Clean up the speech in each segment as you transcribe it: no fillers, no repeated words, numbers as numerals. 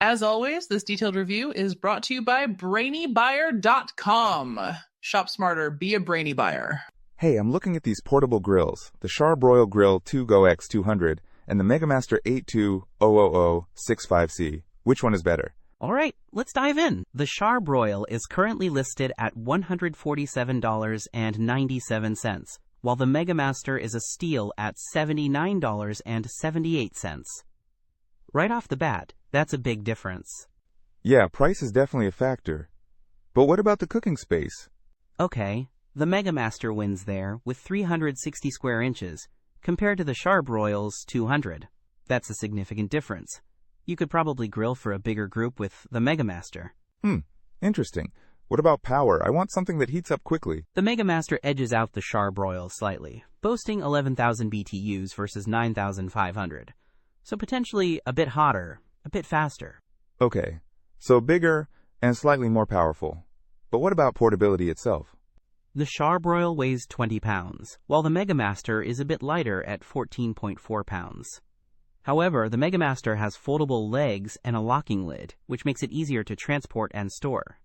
As always, this detailed review is brought to you by BrainyBuyer.com. Shop smarter, be a brainy buyer. Hey, I'm looking at these portable grills, the Charbroil Grill2Go X200 and the Megamaster 820-0065C. Which one is better? All right, let's dive in. The Charbroil is currently listed at $147.97, while the Megamaster is a steal at $79.78. Right off the bat, that's a big difference. Yeah, price is definitely a factor. But what about the cooking space? Okay, the Megamaster wins there with 360 square inches, compared to the Charbroil's 200. That's a significant difference. You could probably grill for a bigger group with the Megamaster. Interesting. What about power? I want something that heats up quickly. The Megamaster edges out the Charbroil slightly, boasting 11,000 BTUs versus 9,500. So potentially a bit hotter, a bit faster. Okay, so bigger and slightly more powerful. But what about portability itself? The Charbroil weighs 20 pounds, while the Megamaster is a bit lighter at 14.4 pounds. However, the Megamaster has foldable legs and a locking lid, which makes it easier to transport and store.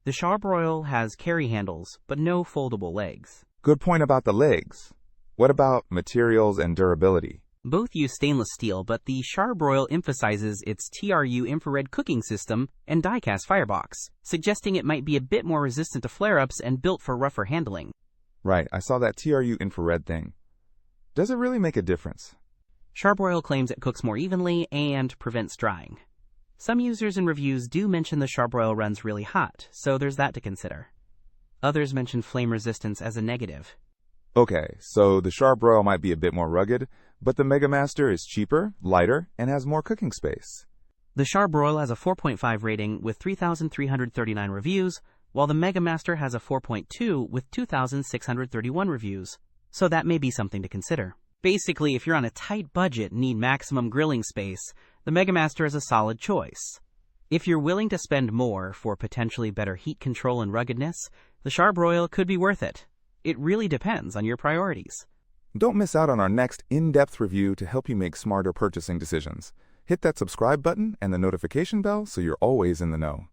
The Charbroil has carry handles, but no foldable legs. Good point about the legs. What about materials and durability? Both use stainless steel, but the Charbroil emphasizes its TRU-Infrared cooking system and die-cast firebox, suggesting it might be a bit more resistant to flare-ups and built for rougher handling. Right, I saw that TRU-Infrared thing. Does it really make a difference? Charbroil claims it cooks more evenly and prevents drying. Some users and reviews do mention the Charbroil runs really hot, so there's that to consider. Others mention flame resistance as a negative. Okay, so the Charbroil might be a bit more rugged, but the Megamaster is cheaper, lighter, and has more cooking space. The Charbroil has a 4.5 rating with 3,339 reviews, while the Megamaster has a 4.2 with 2,631 reviews. So that may be something to consider. Basically, if you're on a tight budget and need maximum grilling space, the Megamaster is a solid choice. If you're willing to spend more for potentially better heat control and ruggedness, the Charbroil could be worth it. It really depends on your priorities. Don't miss out on our next in-depth review to help you make smarter purchasing decisions. Hit that subscribe button and the notification bell so you're always in the know.